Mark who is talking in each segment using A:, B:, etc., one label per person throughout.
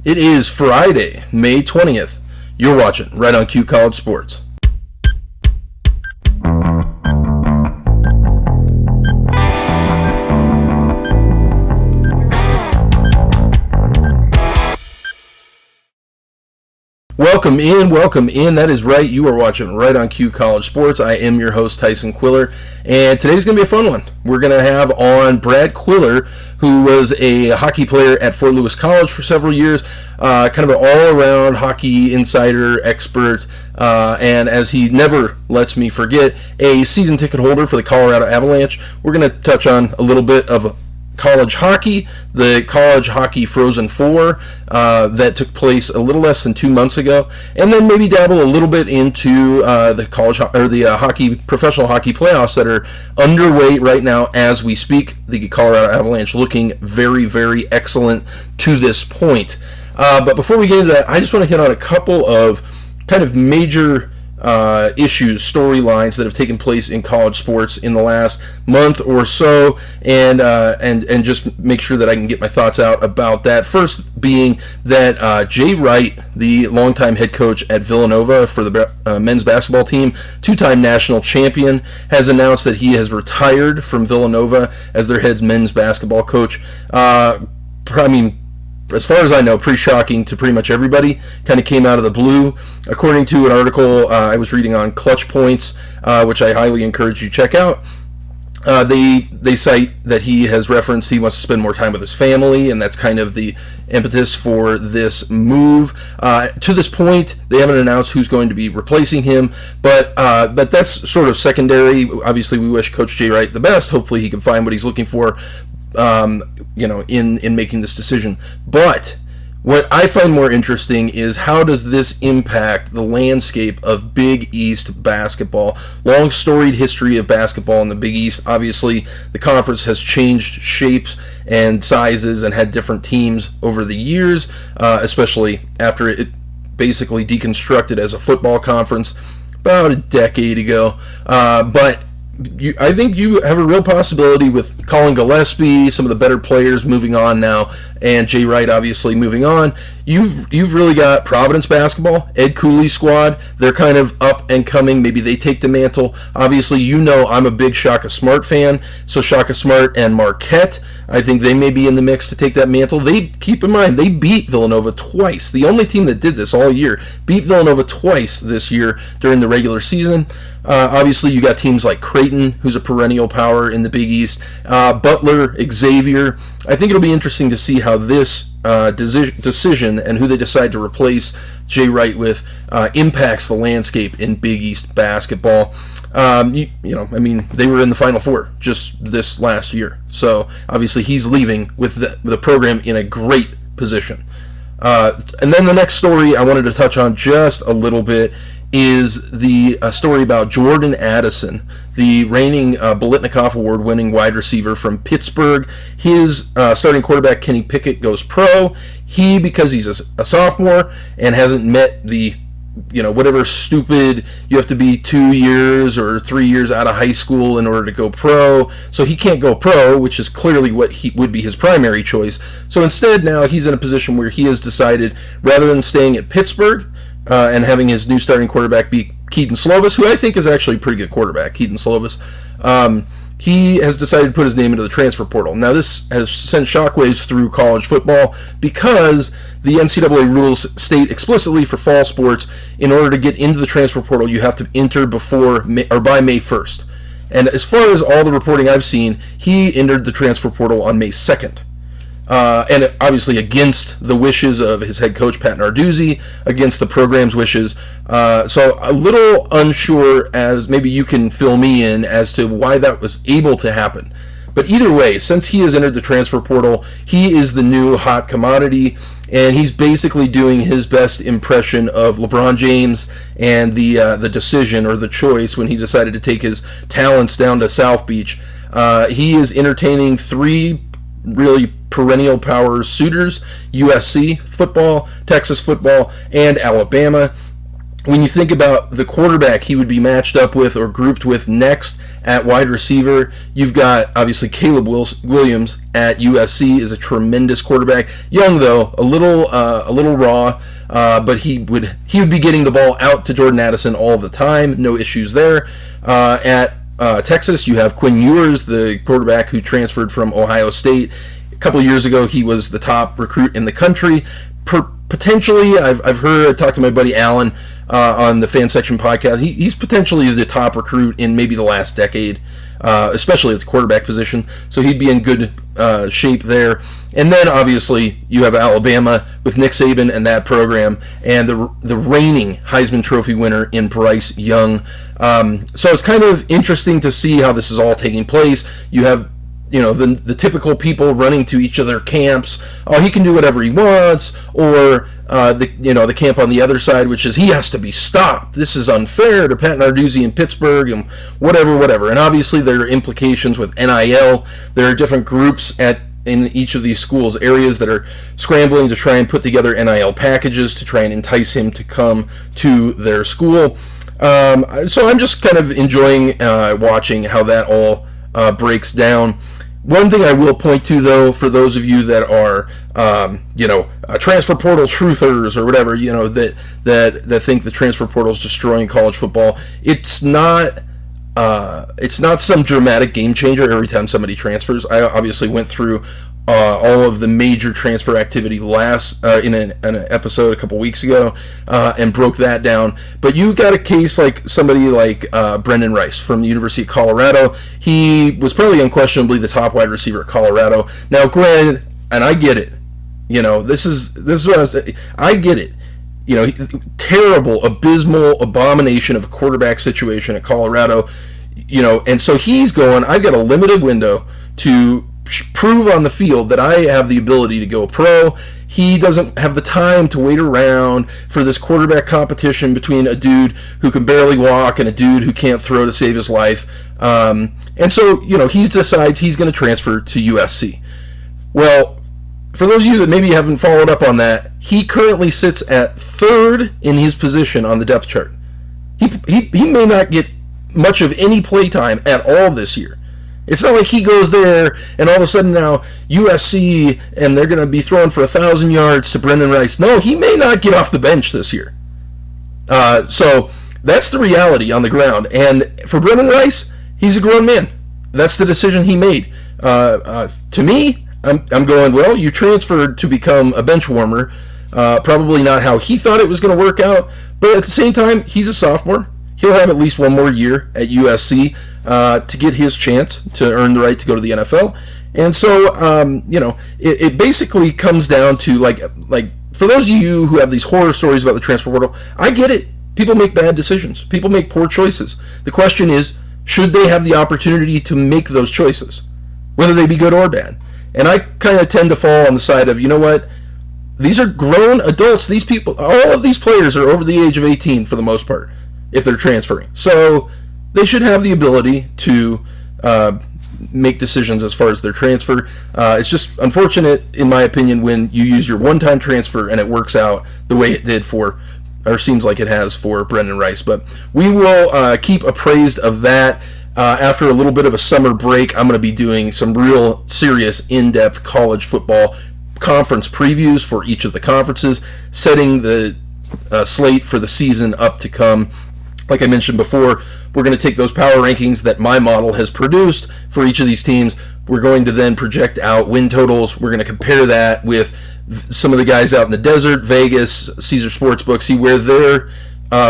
A: It is Friday, May 20th. You're watching Right on Cue College Sports. Welcome in. That is right. You are watching Right on Cue College Sports. I am your host, Tyson Quiller, and today's going to be a fun one. We're going to have on Brad Quiller, who was a hockey player at Fort Lewis College for several years, kind of an all-around hockey insider, expert, and as he never lets me forget, a season ticket holder for the Colorado Avalanche. We're going to touch on a little bit of college hockey, the College Hockey Frozen Four that took place a little less than 2 months ago, and then maybe dabble a little bit into the professional hockey playoffs that are underway right now as we speak. The Colorado Avalanche looking very, very excellent to this point. But before we get into that, I just want to hit on a couple of kind of major issues, storylines that have taken place in college sports in the last month or so, and just make sure that I can get my thoughts out about that. First being that Jay Wright, the longtime head coach at Villanova for the men's basketball team, two-time national champion, has announced that he has retired from Villanova as their head men's basketball coach. As far as I know, pretty shocking to pretty much everybody. Kind of came out of the blue. According to an article I was reading on Clutch Points, which I highly encourage you to check out, they cite that he has referenced he wants to spend more time with his family, and that's kind of the impetus for this move. To this point, they haven't announced who's going to be replacing him, but that's sort of secondary. Obviously, we wish Coach Jay Wright the best. Hopefully, he can find what he's looking for in making this decision. But what I find more interesting is how does this impact the landscape of Big East basketball? Long storied history of basketball in the Big East. Obviously, the conference has changed shapes and sizes and had different teams over the years, especially after it basically deconstructed as a football conference about a decade ago. But I think you have a real possibility with Colin Gillespie, some of the better players moving on now, and Jay Wright obviously moving on. You've really got Providence basketball, Ed Cooley's squad. They're kind of up and coming. Maybe they take the mantle. Obviously, I'm a big Shaka Smart fan, so Shaka Smart and Marquette, I think they may be in the mix to take that mantle. Keep in mind, they beat Villanova twice. The only team that did this all year beat Villanova twice this year during the regular season. Obviously, you got teams like Creighton, who's a perennial power in the Big East, Butler, Xavier. I think it'll be interesting to see how this decision and who they decide to replace Jay Wright with impacts the landscape in Big East basketball. They were in the Final Four just this last year. So, obviously, he's leaving with the program in a great position. And then the next story I wanted to touch on just a little bit is the story about Jordan Addison, the reigning Biletnikoff Award-winning wide receiver from Pittsburgh. His starting quarterback, Kenny Pickett, goes pro. He, because he's a sophomore and hasn't met the, whatever stupid, you have to be 2 years or 3 years out of high school in order to go pro, so he can't go pro, which is clearly what he would be his primary choice. So instead, now he's in a position where he has decided, rather than staying at Pittsburgh, and having his new starting quarterback be Keaton Slovis, who I think is actually a pretty good quarterback, Keaton Slovis, he has decided to put his name into the transfer portal. Now, this has sent shockwaves through college football because the NCAA rules state explicitly for fall sports, in order to get into the transfer portal, you have to enter by May 1st. And as far as all the reporting I've seen, he entered the transfer portal on May 2nd. And obviously against the wishes of his head coach, Pat Narduzzi, against the program's wishes. So a little unsure, as maybe you can fill me in, as to why that was able to happen. But either way, since he has entered the transfer portal, he is the new hot commodity, and he's basically doing his best impression of LeBron James and the decision or the choice when he decided to take his talents down to South Beach. He is entertaining three really perennial power suitors: USC football, Texas football, and Alabama. when you think about the quarterback he would be matched up with or grouped with next at wide receiver, you've got obviously Caleb Williams at USC is a tremendous quarterback. Young though, a little raw, but he would be getting the ball out to Jordan Addison all the time. No issues there. At Texas, you have Quinn Ewers, the quarterback who transferred from Ohio State. A couple years ago, he was the top recruit in the country. Potentially, I've talked to my buddy Alan on the Fan Section podcast. He's potentially the top recruit in maybe the last decade, especially at the quarterback position. So he'd be in good shape there. And then obviously you have Alabama with Nick Saban and that program, and the reigning Heisman Trophy winner in Bryce Young. So it's kind of interesting to see how this is all taking place. You have the typical people running to each of their camps. Oh, he can do whatever he wants, or the camp on the other side, which is he has to be stopped. This is unfair to Pat Narduzzi in Pittsburgh and whatever. And obviously there are implications with NIL. There are different groups in each of these schools, areas that are scrambling to try and put together NIL packages to try and entice him to come to their school. So I'm just kind of enjoying watching how that all breaks down. One thing I will point to, though, for those of you that are, transfer portal truthers or whatever, that think the transfer portal is destroying college football, it's not some dramatic game changer every time somebody transfers. I obviously went through all of the major transfer activity in an episode a couple weeks ago and broke that down. But you got a case like somebody like Brendan Rice from the University of Colorado. He was probably unquestionably the top wide receiver at Colorado. Now, granted, and I get it. This is what I'm saying. I get it. Terrible, abysmal abomination of a quarterback situation at Colorado. And so he's going, I've got a limited window to prove on the field that I have the ability to go pro. He doesn't have the time to wait around for this quarterback competition between a dude who can barely walk and a dude who can't throw to save his life. And so, he decides he's going to transfer to USC. Well, for those of you that maybe haven't followed up on that, he currently sits at third in his position on the depth chart. He may not get much of any play time at all this year. It's not like he goes there and all of a sudden now USC and they're going to be throwing for 1,000 yards to Brendan Rice. No, he may not get off the bench this year. So that's the reality on the ground. And for Brendan Rice, he's a grown man. That's the decision he made. To me, I'm going, well, you transferred to become a bench warmer. Probably not how he thought it was going to work out. But at the same time, he's a sophomore. He'll have at least one more year at USC to get his chance to earn the right to go to the NFL. And so, it basically comes down to, like for those of you who have these horror stories about the transfer portal, I get it. People make bad decisions. People make poor choices. The question is, should they have the opportunity to make those choices, whether they be good or bad? And I kind of tend to fall on the side of, these are grown adults. These people, all of these players are over the age of 18 for the most part, if they're transferring. So they should have the ability to make decisions as far as their transfer. It's just unfortunate, in my opinion, when you use your one-time transfer and it works out the way it did or seems like it has for Brendan Rice. But we will keep appraised of that. After a little bit of a summer break, I'm going to be doing some real serious in-depth college football conference previews for each of the conferences, setting the slate for the season up to come. Like I mentioned before, we're going to take those power rankings that my model has produced for each of these teams. We're going to then project out win totals. We're going to compare that with some of the guys out in the desert, Vegas, Caesar Sportsbook, see where their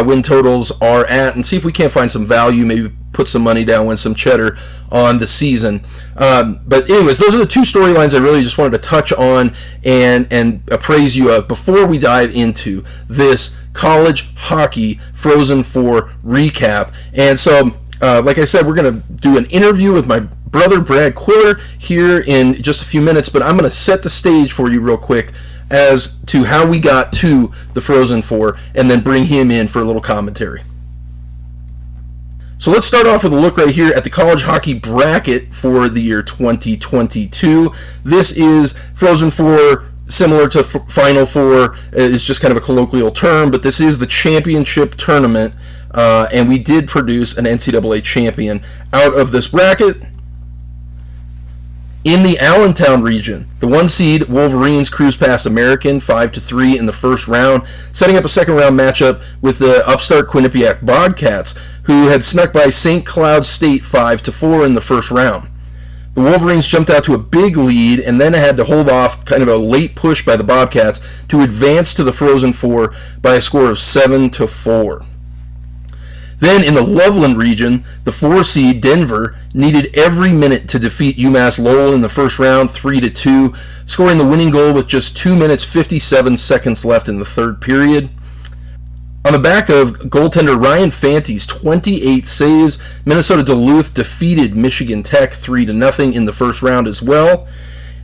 A: win totals are at, and see if we can't find some value, maybe put some money down, win some cheddar on the season. But anyways, those are the two storylines I really just wanted to touch on and appraise you of before we dive into this college hockey Frozen 4 recap. And so, like I said, we're going to do an interview with my brother Brad Quiller here in just a few minutes, but I'm going to set the stage for you real quick as to how we got to the Frozen 4 and then bring him in for a little commentary. So let's start off with a look right here at the college hockey bracket for the year 2022. This is Frozen 4 similar to Final Four, is just kind of a colloquial term, but this is the championship tournament, and we did produce an NCAA champion out of this bracket. In the Allentown region, the 1 seed Wolverines cruised past American 5-3 in the first round, setting up a second round matchup with the upstart Quinnipiac Bobcats, who had snuck by St. Cloud State 5-4 in the first round. The Wolverines jumped out to a big lead and then had to hold off kind of a late push by the Bobcats to advance to the Frozen Four by a score of 7-4. Then in the Loveland region, the 4 seed Denver needed every minute to defeat UMass Lowell in the first round 3-2, scoring the winning goal with just 2 minutes 57 seconds left in the third period. On the back of goaltender Ryan Fante's 28 saves, Minnesota Duluth defeated Michigan Tech 3-0 in the first round as well.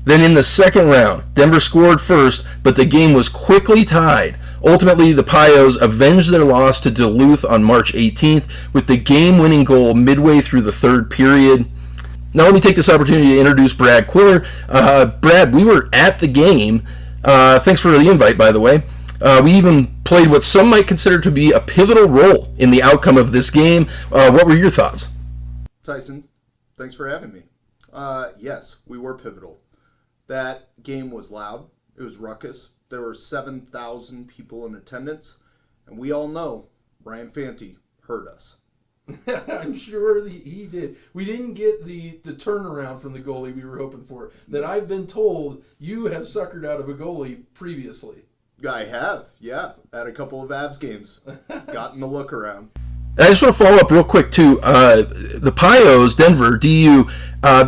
A: Then in the second round, Denver scored first, but the game was quickly tied. Ultimately, the Pios avenged their loss to Duluth on March 18th with the game-winning goal midway through the third period. Now let me take this opportunity to introduce Brad Quiller. Brad, we were at the game. Thanks for the invite, by the way. We even played what some might consider to be a pivotal role in the outcome of this game. What were your thoughts?
B: Tyson, thanks for having me. Yes, we were pivotal. That game was loud. It was ruckus. There were 7,000 people in attendance, and we all know Ryan Fante hurt us.
C: I'm sure he did. We didn't get the turnaround from the goalie we were hoping for. That I've been told you have suckered out of a goalie previously.
B: I have, yeah. At a couple of Avs games. Gotten the look around.
A: I just want to follow up real quick, too. The Pios, Denver, DU,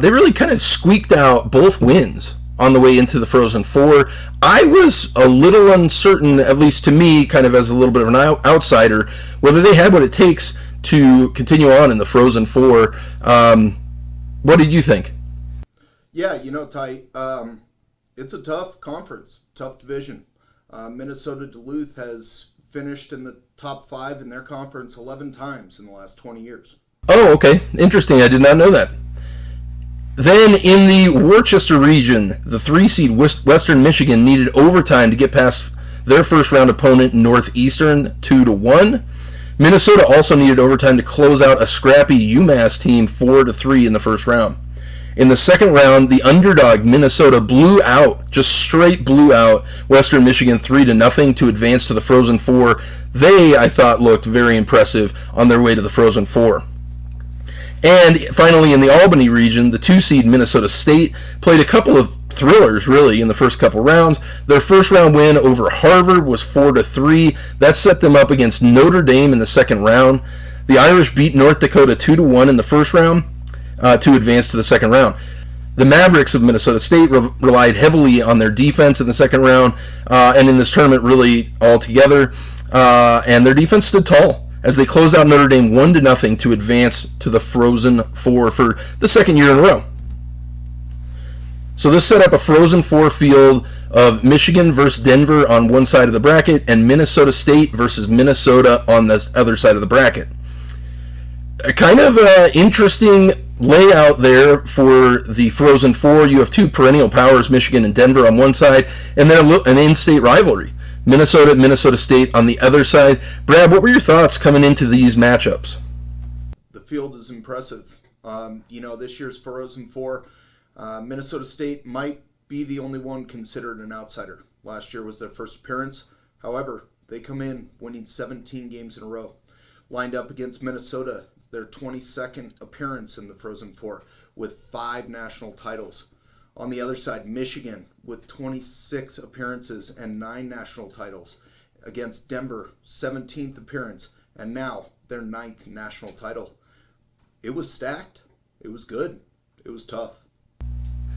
A: they really kind of squeaked out both wins on the way into the Frozen Four. I was a little uncertain, at least to me, kind of as a little bit of an outsider, whether they had what it takes to continue on in the Frozen Four. What did you think?
B: Yeah, Ty, it's a tough conference, tough division. Minnesota Duluth has finished in the top 5 in their conference 11 times in the last 20 years.
A: Oh, okay. Interesting. I did not know that. Then in the Worcester region, the 3 seed Western Michigan needed overtime to get past their first round opponent Northeastern 2-1. Minnesota also needed overtime to close out a scrappy UMass team 4-3 in the first round. In the second round, the underdog Minnesota just straight blew out Western Michigan 3-0 to advance to the Frozen Four. They, I thought, looked very impressive on their way to the Frozen Four. And finally, in the Albany region, the 2 seed Minnesota State played a couple of thrillers, really, in the first couple rounds. Their first round win over Harvard was 4-3. That set them up against Notre Dame in the second round. The Irish beat North Dakota 2-1 in the first round to advance to the second round. The Mavericks of Minnesota State relied heavily on their defense in the second round, and in this tournament really altogether, and their defense stood tall as they closed out Notre Dame 1-0 to advance to the Frozen Four for the second year in a row. So this set up a Frozen Four field of Michigan versus Denver on one side of the bracket and Minnesota State versus Minnesota on the other side of the bracket. A kind of interesting layout there for the Frozen Four. You have 2 perennial powers, Michigan and Denver on one side, and then an in-state rivalry, Minnesota State on the other side. Brad, what were your thoughts coming into these matchups?
B: The field is impressive. This year's Frozen Four, Minnesota State might be the only one considered an outsider. Last year was their first appearance. However, they come in winning 17 games in a row. Lined up against Minnesota, their 22nd appearance in the Frozen Four with 5 national titles. On the other side, Michigan with 26 appearances and 9 national titles. Against Denver, 17th appearance, and now their 9th national title. It was stacked. It was good. It was tough.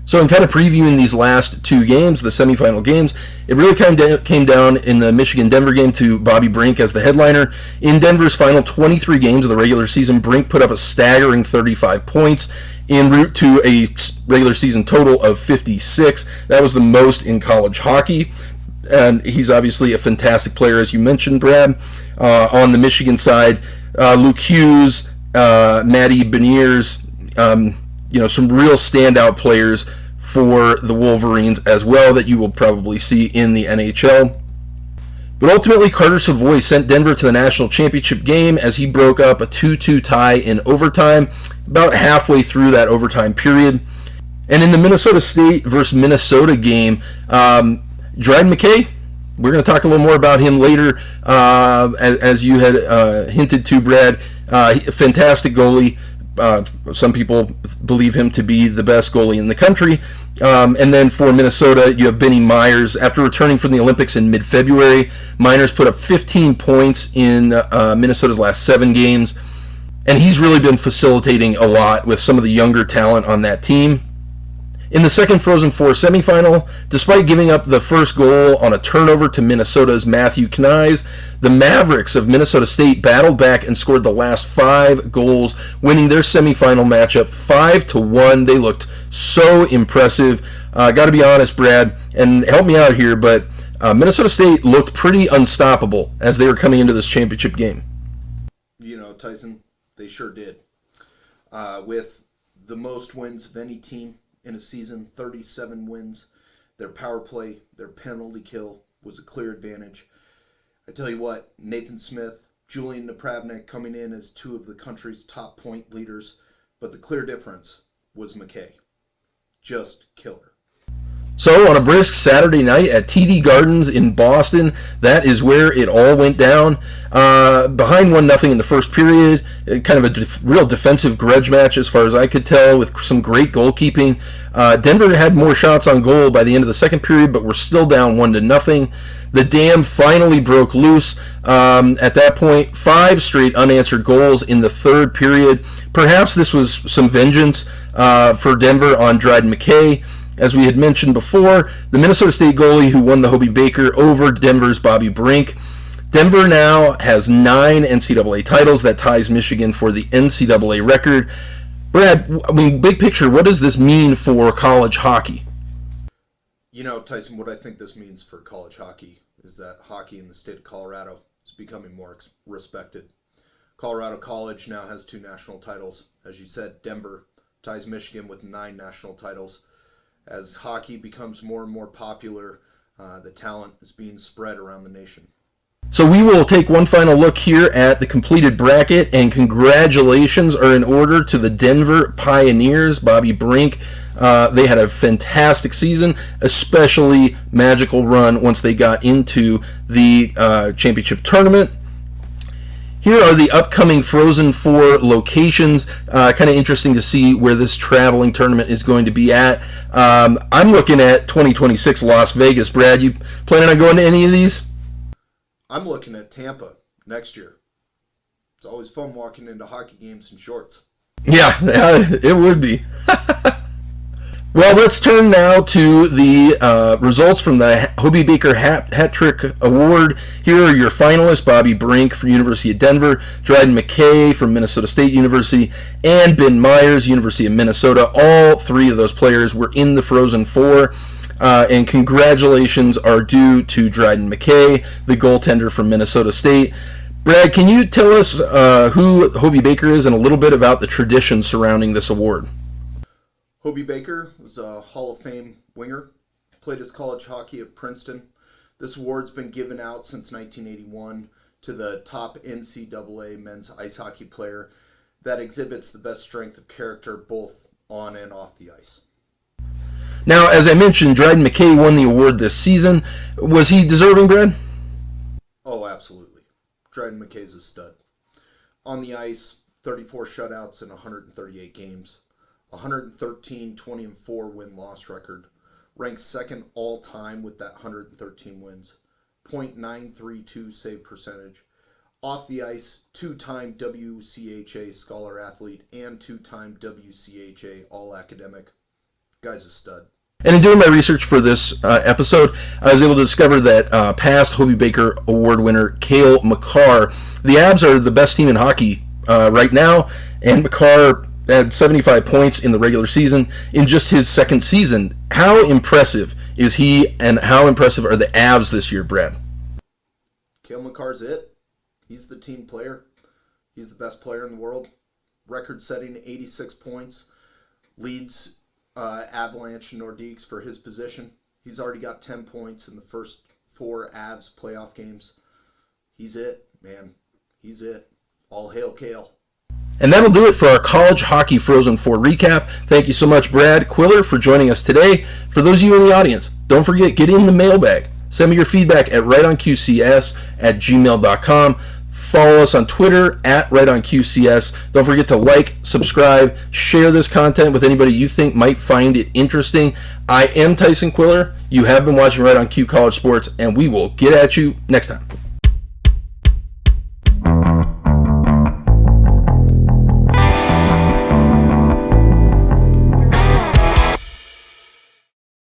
A: So in kind of previewing these last 2 games, the semifinal games, it really kind of came down in the Michigan-Denver game to Bobby Brink as the headliner. In Denver's final 23 games of the regular season, Brink put up a staggering 35 points en route to a regular season total of 56. That was the most in college hockey. And he's obviously a fantastic player, as you mentioned, Brad. On the Michigan side, Luke Hughes, Matty Beniers, some real standout players for the Wolverines as well that you will probably see in the NHL. But ultimately, Carter Savoy sent Denver to the national championship game as he broke up a 2-2 tie in overtime, about halfway through that overtime period. And in the Minnesota State versus Minnesota game, Dryden McKay, we're going to talk a little more about him later, as you had hinted to, Brad. Fantastic goalie. Some people believe him to be the best goalie in the country. And then for Minnesota, you have Benny Myers. After returning from the Olympics in mid-February, Myers put up 15 points in Minnesota's last 7 games. And he's really been facilitating a lot with some of the younger talent on that team. In the second Frozen Four semifinal, despite giving up the first goal on a turnover to Minnesota's Matthew Knies, the Mavericks of Minnesota State battled back and scored the last 5 goals, winning their semifinal matchup 5-1. They looked so impressive. Got to be honest, Brad, and help me out here, but Minnesota State looked pretty unstoppable as they were coming into this championship game.
B: You know, Tyson, they sure did. With the most wins of any team in a season, 37 wins. Their power play, their penalty kill was a clear advantage. I tell you what, Nathan Smith, Julian Napravnik coming in as 2 of the country's top point leaders, but the clear difference was McKay. Just killer.
A: So on a brisk Saturday night at TD Gardens in Boston, that is where it all went down. Behind 1-0 in the first period, kind of a real defensive grudge match as far as I could tell, with some great goalkeeping. Denver had more shots on goal by the end of the second period, but we're still down 1-0. The dam finally broke loose. At that point, 5 straight unanswered goals in the third period. Perhaps this was some vengeance for Denver on Dryden McKay. As we had mentioned before, the Minnesota State goalie who won the Hobey Baker over Denver's Bobby Brink. Denver now has 9 NCAA titles. That ties Michigan for the NCAA record. Brad, I mean, big picture, what does this mean for college hockey?
B: You know, Tyson, what I think this means for college hockey is that hockey in the state of Colorado is becoming more respected. Colorado College now has 2 national titles. As you said, Denver ties Michigan with 9 national titles. As hockey becomes more and more popular, the talent is being spread around the nation.
A: So we will take one final look here at the completed bracket, and congratulations are in order to the Denver Pioneers. Bobby Brink, they had a fantastic season, especially magical run once they got into the championship tournament. Here are the upcoming Frozen Four locations. Kind of interesting to see where this traveling tournament is going to be at. I'm looking at 2026 Las Vegas. Brad, you planning on going to any of these?
B: I'm looking at Tampa next year. It's always fun walking into hockey games in shorts.
A: Yeah, it would be. Well, let's turn now to the results from the Hobey Baker Hat Trick Award. Here are your finalists: Bobby Brink from University of Denver, Dryden McKay from Minnesota State University, and Ben Myers, University of Minnesota. All 3 of those players were in the Frozen Four. And congratulations are due to Dryden McKay, the goaltender from Minnesota State. Brad, can you tell us who Hobey Baker is and a little bit about the tradition surrounding this award?
B: Hobey Baker was a Hall of Fame winger, played his college hockey at Princeton. This award's been given out since 1981 to the top NCAA men's ice hockey player that exhibits the best strength of character both on and off the ice.
A: Now, as I mentioned, Dryden McKay won the award this season. Was he deserving, Brad?
B: Oh, absolutely. Dryden McKay's a stud. On the ice, 34 shutouts in 138 games, 113 20-4 win-loss record, ranks second all-time with that 113 wins, .932 save percentage. Off the ice, 2-time WCHA Scholar Athlete and 2-time WCHA All-Academic. Guy's a stud.
A: And in doing my research for this episode, I was able to discover that past Hobey Baker Award winner Cale Makar, the Abs are the best team in hockey right now, and Makar had 75 points in the regular season in just his second season. How impressive is he, and how impressive are the Abs this year, Brad?
B: Cale Makar's it. He's the team player. He's the best player in the world. Record-setting 86 points. Leads Avalanche and Nordiques for his position. He's already got 10 points in the first 4 Avs playoff games. He's it, man. He's it. All hail Kale.
A: And that'll do it for our College Hockey Frozen 4 recap. Thank you so much, Brad Quiller, for joining us today. For those of you in the audience, don't forget, get in the mailbag. Send me your feedback at rightonqcs@gmail.com. Follow us on Twitter at rightonqcs. Don't forget to like, subscribe, share this content with anybody you think might find it interesting. I am Tyson Quiller. You have been watching Right on Q College Sports, and we will get at you next time.